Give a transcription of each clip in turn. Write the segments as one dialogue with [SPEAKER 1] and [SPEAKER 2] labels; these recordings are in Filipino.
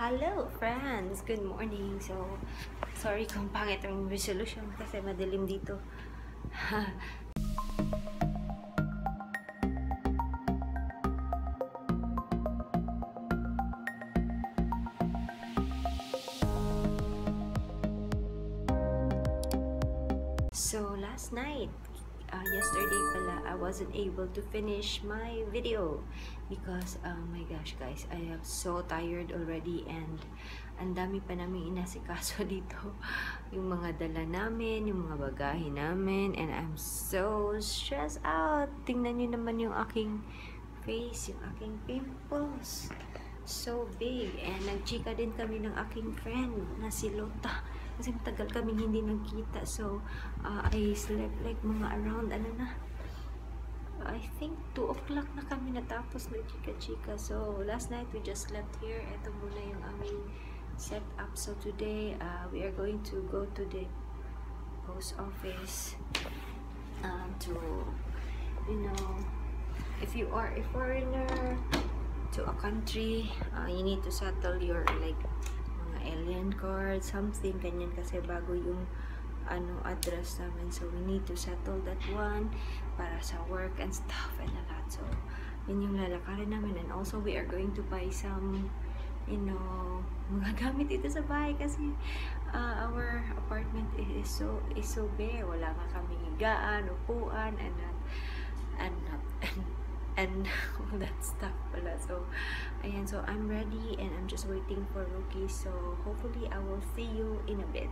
[SPEAKER 1] Hello friends! Good morning! So, sorry kung pangit ang resolution kasi madilim dito. So, last night, yesterday pala, I wasn't able to finish my video because, oh my gosh guys, I am so tired already and ang dami pa namin inasikaso dito. Yung mga dala namin, yung mga bagahe namin, and I'm so stressed out. Tingnan nyo naman yung aking face, yung aking pimples. So big. And nagchika din kami ng aking friend na si Lota. Kasi matagal kaming hindi nagkita. So, I slept like mga around, I think 2 o'clock na kami natapos nagchika-chika. So, last night we just slept here. Ito muna yung aming setup. So, today, we are going to go to the post office to, you know, if you are a foreigner to a country, you need to settle your, like, alien card, something ganyan kasi bago yung address namin, so we need to settle that one para sa work and stuff and a lot. So yun yung lalakarin namin, and also we are going to buy some, you know, mga gamit dito sa bahay kasi our apartment is so bare. Wala nga kami higaan, upuan, and all that stuff pala. So ayan, so I'm ready and I'm just waiting for Rookie, so hopefully I will see you in a bit.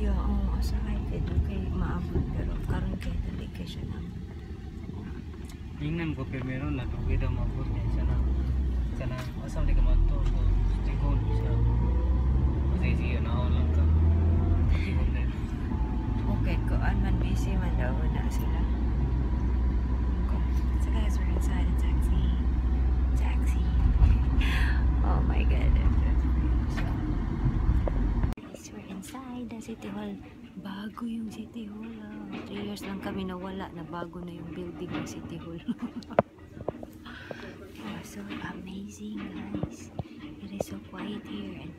[SPEAKER 1] Yeah, oh, excited. Okay, maabot pero karon kay dali kay siya na.
[SPEAKER 2] Tingnan ko primero na dugay daw mabot niya sana asam di ka mato to tingol siya. Kasi siya na lang ka.
[SPEAKER 1] Okay, kuan man busy man daw na sila. Okay. So guys, we're inside a taxi. Oh my god. So, we're inside the City Hall. Bago yung City Hall. 3 years lang kami nawala na bago na yung building ng City Hall. Oh, so amazing guys. It is so quiet here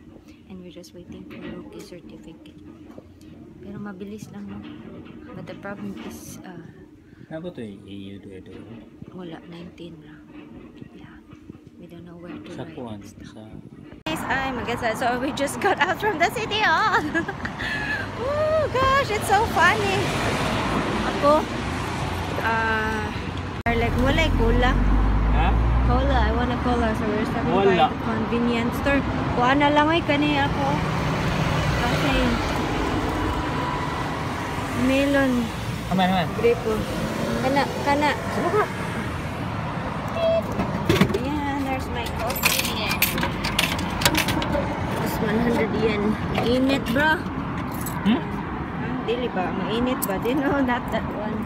[SPEAKER 1] and we're just waiting for Rookie's certificate. Pero mabilis lang, no? But the problem is,
[SPEAKER 2] Ano to EU to ito?
[SPEAKER 1] wala, 19 lang. Yeah. We don't know where to
[SPEAKER 2] Sa
[SPEAKER 1] ride.
[SPEAKER 2] kuwan, sa...
[SPEAKER 1] Guys, I'm Magasa. So we just got out from the city hall. Oh gosh, it's so funny. Ako, like, wala cola.
[SPEAKER 2] Ha?
[SPEAKER 1] Cola, I want a cola. So we're stopping by the convenience store. Kuha na lang ay kani ako. Kasi, melon.
[SPEAKER 2] Aman.
[SPEAKER 1] Gripo. Kana. Ayan, there's my coffee. It's 100 yen. Mainit, bro. Dili ba? Mainit ba? No, not that one.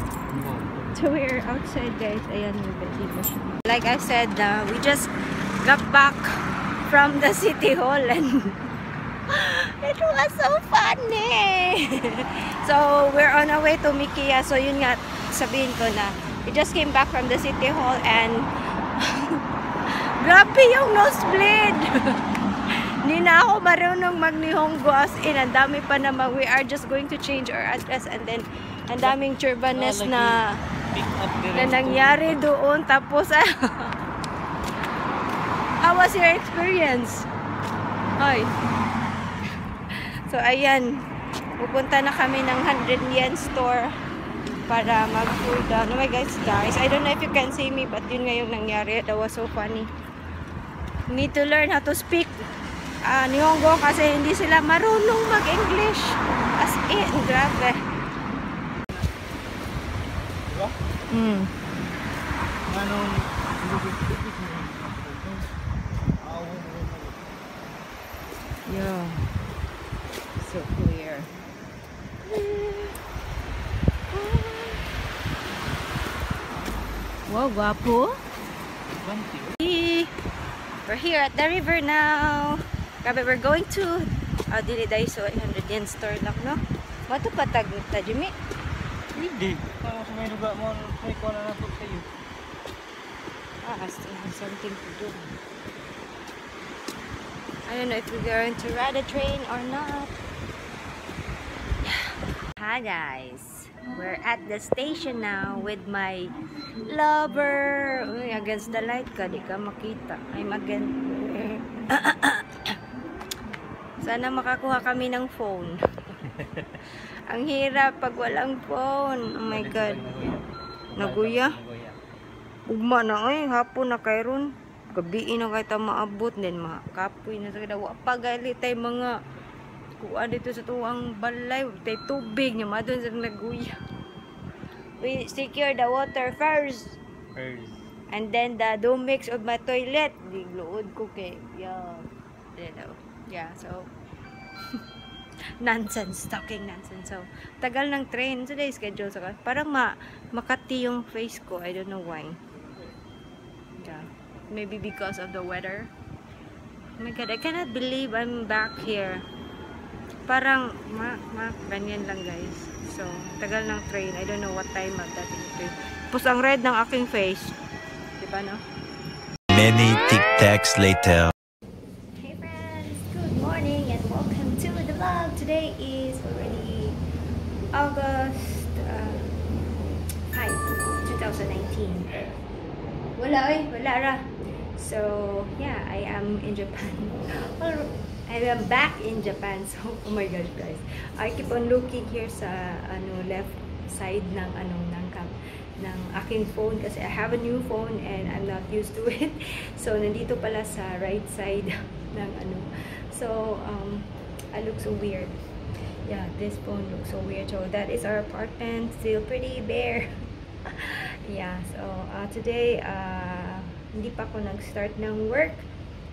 [SPEAKER 1] So we're outside, guys. Ayan, like I said, we just got back from the City Hall and it was so funny. So we're on our way to NEQILLA. So yun nga, sabihin ko na we just came back from the City Hall and grabe yung nosebleed. Hindi na ako marunong mag-Nihongo, as in ang dami pa naman. We are just going to change our address and then ang daming churbanes na nangyari doon. Tapos how was your experience? Ay. So ayan, pupunta na kami ng 100 yen store para mag-cool down. Oh my gosh guys, I don't know if you can see me, but yun nga yung nangyari. That was so funny. Need to learn how to speak Nihongo kasi hindi sila marunong mag-English. As in, grabe. Yeah. So clear. Wow, guwapo. We're here at the river now. Grabe, we're going to Daiso 100 yen store lang, no? Bato patag ta Jimmy.
[SPEAKER 2] Hindi. Kung sa may lugar mo, may kuha na nato sa'yo.
[SPEAKER 1] I still have something to do. I don't know if we're going to ride a train or not. Hi guys, we're at the station now with my lover. Uy, against the light ka, di ka makita. I'm against. Sana makakuha kami ng phone. Ang hirap pag walang phone. Oh my god. Naguya? Ugma na ay, hapon na kay ron. Gabi na kay ta maabot din makapoy na sa kada wa pa gali tay mga kuan dito sa tuwang balay, tay tubig nya madon sa naguya. We secure the water first. And then the mix of my toilet. Digluod ko kay yeah, so nonsense, talking nonsense. So tagal ng train today schedule sa parang makati yung face ko. I don't know why. Yeah. Maybe because of the weather. Oh my god, I cannot believe I'm back here. Parang ganyan lang guys. So tagal ng train. I don't know what time magdating train. Tapos ang red ng aking face. Diba no?
[SPEAKER 3] Many tic-tacs later.
[SPEAKER 1] Hey friends! Good morning and welcome to the vlog. Today is already August 5, 2019. Wala ra. So yeah, I am in Japan. Well, I am back in Japan. So oh my gosh guys, I keep on looking here sa left side ng ng aking phone kasi I have a new phone and I'm not used to it. So nandito pala sa right side ng So I look so weird. Yeah, this phone looks so weird. So that is our apartment, still pretty bare. Yeah, so today hindi pa ako nag-start ng work.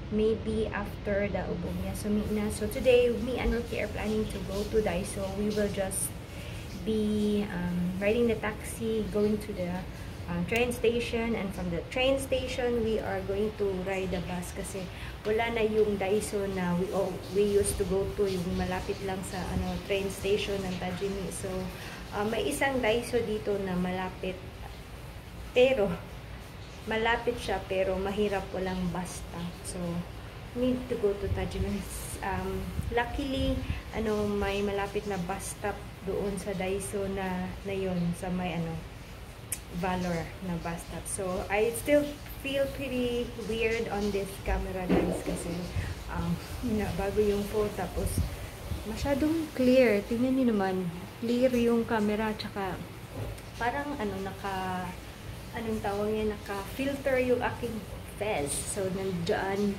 [SPEAKER 1] Maybe after the ubog niya sumi na. So today, me and Ricky are planning to go to Daiso. We will just be riding the taxi, going to the train station, and from the train station, we are going to ride the bus kasi wala na yung Daiso na we used to go to, yung malapit lang sa train station ng Tajimi. So may isang Daiso dito na malapit, pero malapit siya pero mahirap, walang bus stop. So need to go to Tajimi. Luckily may malapit na bus stop doon sa Daiso na yun, sa may Valor na bus stop. So I still feel pretty weird on this camera guys kasi bago yung phone, tapos masyadong clear. Tingnan niyo naman, clear yung camera, tsaka parang anong tawag niya, naka-filter yung aking face. So nandiyan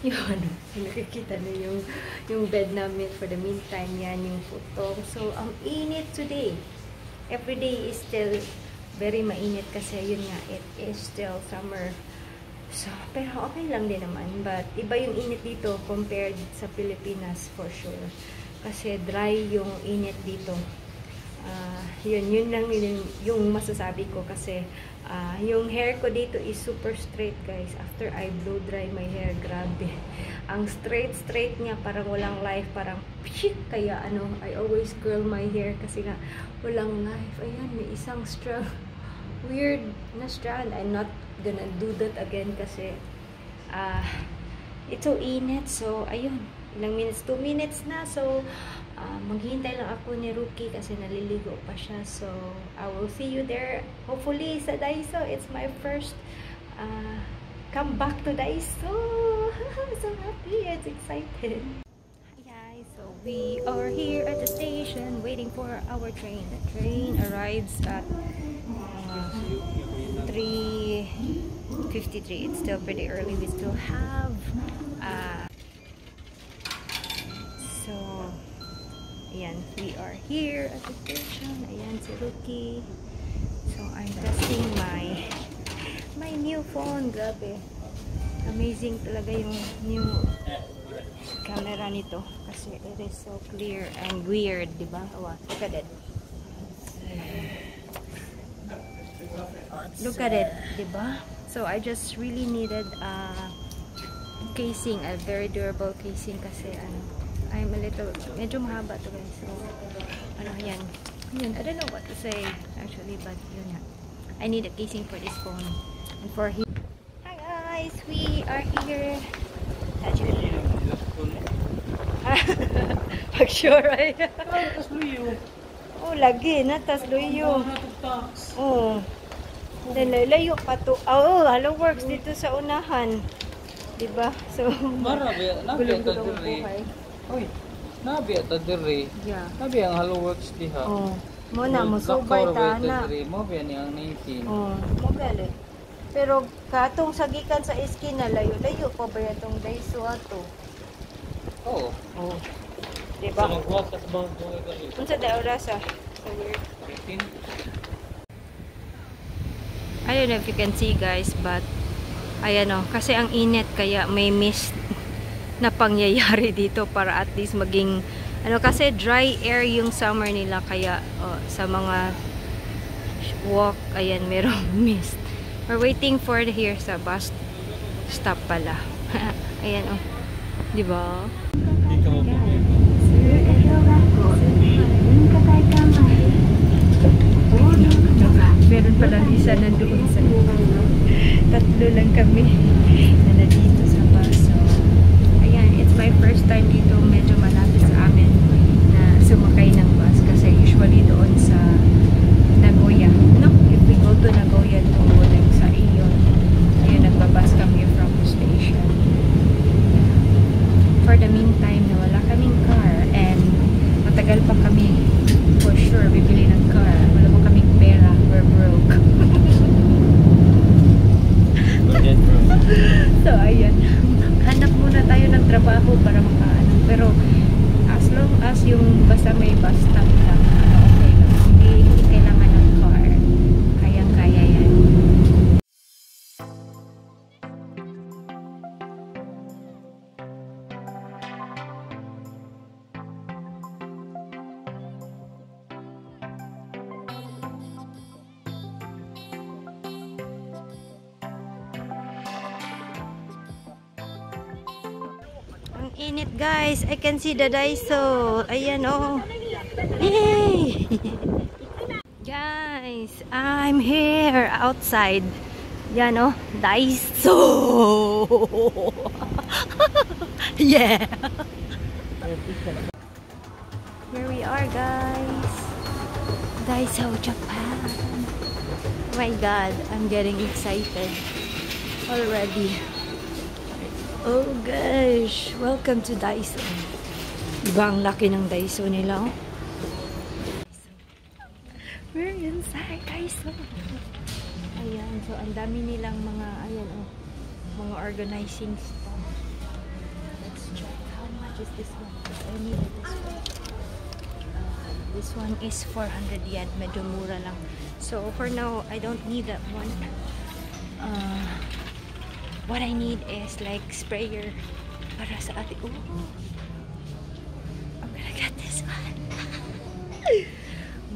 [SPEAKER 1] yung nakikita na yung bed namin for the meantime. Yan yung photo. So ang init today. Every day is still very mainit kasi yun nga, it is still summer. So pero okay lang din naman, but iba yung init dito compared sa Pilipinas for sure. Kasi dry yung init dito. Yun lang yung masasabi ko kasi yung hair ko dito is super straight guys. After I blow dry my hair, grabe. Ang straight niya, parang walang life, parang pshik. Kaya I always curl my hair kasi nga walang life. Ayan, may isang strand. Weird na strand. I'm not gonna do that again kasi it's so init. So ayun, ilang minutes, 2 minutes na. So maghihintay lang ako ni Rookie kasi naliligo pa siya. So I will see you there hopefully sa Daiso. It's my first come back to Daiso. So happy, it's excited. Hi guys, so we are here at the station waiting for our train. The train arrives at 3:53. It's still pretty early. We still have ayan, we are here at the station. Ayan si Rookie. So I'm testing my new phone. Grabe, amazing talaga yung new camera nito kasi it is so clear and weird, diba? Look at it. Look at it, diba? So I just really needed a casing, a very durable casing kasi I'm a little, medyo mahaba to guys. So yan, Yun, I don't know what to say actually, but yun nga. I need a casing for this phone and for him. Hi guys, we are here. Actually, pag sure ay. Oh, lagi na tas luyo. Oh. Then layo pa to. Oh, Halu Works dito sa unahan. 'Di ba? So, gulong-gulong buhay.
[SPEAKER 2] Oy, nabi ata dire.
[SPEAKER 1] Yeah.
[SPEAKER 2] Nabi ang Halu Works diha.
[SPEAKER 1] Oh. Mo na mo subay ta na.
[SPEAKER 2] Mo biya ni ang 19.
[SPEAKER 1] Oh, mo gali. Pero katong sagikan sa esquina layo-layo pa ba itong Daiso ato?
[SPEAKER 2] Oo.
[SPEAKER 1] Oh. Diba?
[SPEAKER 2] Sa magbuhat sa bang buhay gali.
[SPEAKER 1] Unsa daw rasa? So weird.
[SPEAKER 2] 18.
[SPEAKER 1] I don't know if you can see guys, but ayan o, kasi ang init kaya may mist na pangyayari dito para at least maging ano, kasi dry air yung summer nila kaya sa mga walk, ayan, merong mist. We're waiting for here sa bus stop pala. Ayan o, diba? Meron palang isa nandoon sa tatlo lang kami na nandito sa bus. So, ayan, it's my first time dito, medyo malapit sa amin na sumakay ng bus kasi usually doon sa Nagoya. No, if we go to Nagoya to like sa Iyon, ayun, nagbabas kami from the station. For the meantime, na wala kaming car and matagal pa kami for sure bibili ng car. Wala pa kaming pera. We're broke. So, ayan. Hanap muna tayo ng trabaho para makaano. Pero, as long as yung basta may bus stop lang, okay lang. Hindi kailangan ng car. Kayang-kaya yan. Ang init guys. I can see the Daiso. Ayan oh. Yay! Guys, I'm here outside. Yan oh, Daiso. Yeah. Here we are guys. Daiso, Japan. Oh my god, I'm getting excited already. Oh gosh, welcome to Daiso. Diba ang laki ng Daiso nila? Oh? We're inside Daiso. Ayan, so ang dami nilang mga, ayan oh, mga organizing stuff. Let's check how much is this one. I needed this one. This one is 400 yen, medyo mura lang. So for now, I don't need that one. What I need is like sprayer para sa ate. Oh, I'm gonna get this one.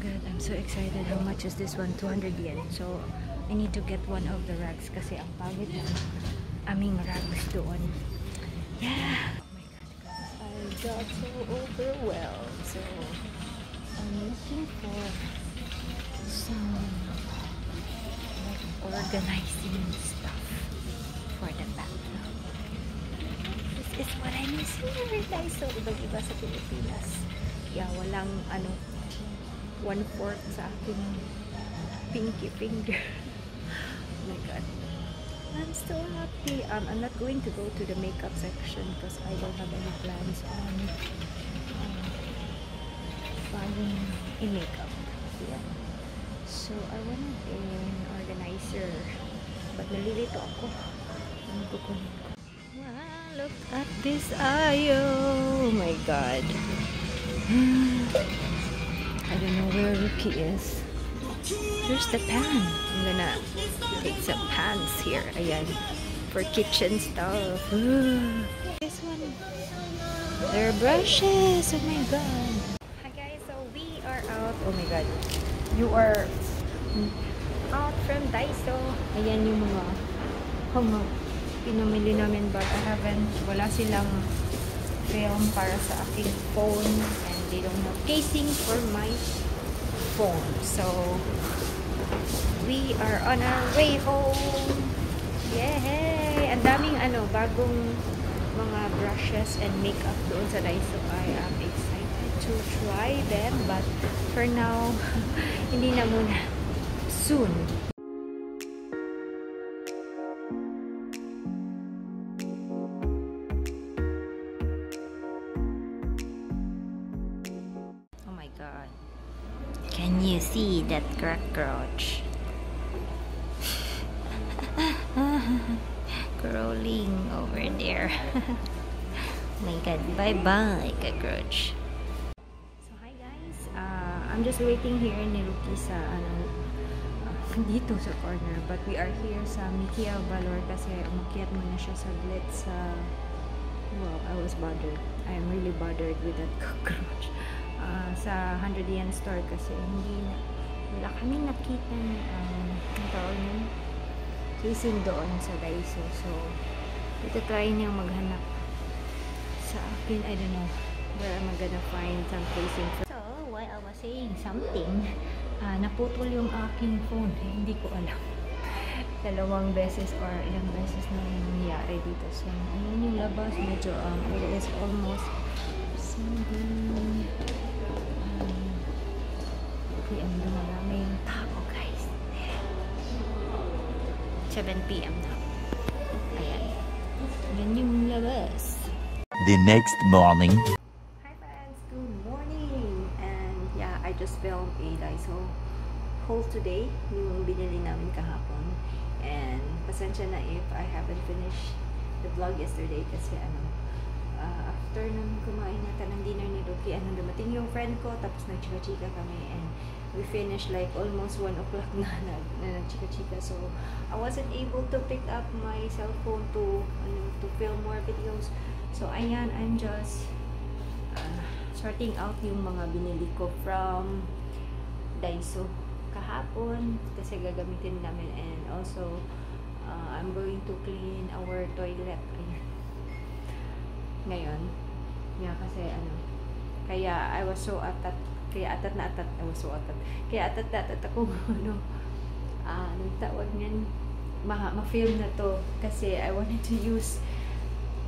[SPEAKER 1] Good, I'm so excited. How much is this one? 200 yen. So I need to get one of the rags kasi ang pangit ng aming rags doon. Yeah. Oh my god, guys, I got so overwhelmed. So I'm looking for some like organizing stuff for the background. This is what I miss here. Daiso, ibang-iba sa Pilipinas. Yeah, walang ano, 1/4 sa aking pinky finger. Oh my god. I'm so happy. I'm not going to go to the makeup section because I don't have any plans on buying a makeup. Yeah. So I wanted an organizer. But nalilito ako. Wow, look at this aisle. Oh my god. I don't know where Ricky is. Here's the pan. I'm gonna take some pans here. Ayan. For kitchen stuff. This one. They're brushes. Oh my god. Hi guys. So we are out. Oh my god. You are out from Daiso. Ayan yung mga pinamili namin, but I haven't, wala silang film para sa aking phone and they don't have casing for my phone. So we are on our way home. Yay! Ang daming bagong mga brushes and makeup doon sa Daiso. I am excited to try them, but for now, hindi na muna. Soon. Oh my God. Can you see that cockroach? Crawling over there. My God, bye-bye, cockroach. So, hi guys. I'm just waiting here ni Ruki sa dito sa corner. But we are here sa NEQILLA kasi umakyat muna siya saglit sa... Well, I was bothered. I am really bothered with that cockroach. Sa 100 yen store kasi wala kami nakita ng tawag nun. Casing doon sa Daiso. So, ito try niyang maghanap sa akin. I don't know where am I gonna find some casing. So, while I was saying something, naputol yung aking phone. Hindi ko alam. Dalawang beses or ilang beses na nangyayari dito. So, ayan yung labas. Medyo, it is almost 7 p.m. Marami yung tao, guys. 7 p.m. na. Ayan. Yan yung labas.
[SPEAKER 3] The next morning.
[SPEAKER 1] Hi friends! Good morning! And yeah, I just filmed a Daiso haul today. Yung binili namin kahapon. And pasensya na if I haven't finished the vlog yesterday kasi after nang kumain natin ng dinner ni Ruki, dumating yung friend ko, tapos nagchika-chika kami and we finished like almost 1 o'clock na nagchika-chika. So, I wasn't able to pick up my cell phone to film more videos. So, ayan, I'm just sorting out yung mga binili ko from Daiso kahapon kasi gagamitin namin, and also I'm going to clean our toilet ngayon. Yeah, kasi kaya I was so atat. Kaya atat na atat. I was so atat. Kaya atat na atat ako. Anong tawag niyan? Ma-film na to. Kasi I wanted to use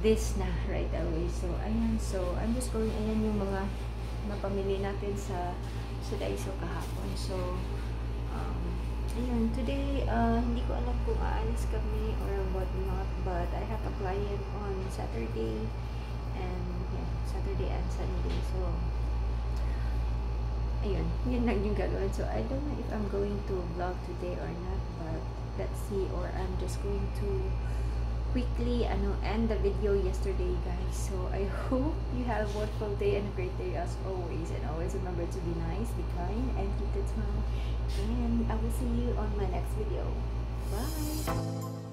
[SPEAKER 1] this na right away. So, ayan. So, I'm just going, ayan yung mga napamili natin sa Daiso kahapon. So, ayan. Today, hindi ko alam kung aalis kami or what not. But I have a client on Saturday. And, yeah, Saturday and Sunday. So, ayun, yun lang yung gagawin. So, I don't know if I'm going to vlog today or not, but let's see. Or I'm just going to quickly end the video yesterday, guys. So, I hope you have a wonderful day and a great day as always. And always remember to be nice, be kind, and keep it smile. And I will see you on my next video. Bye!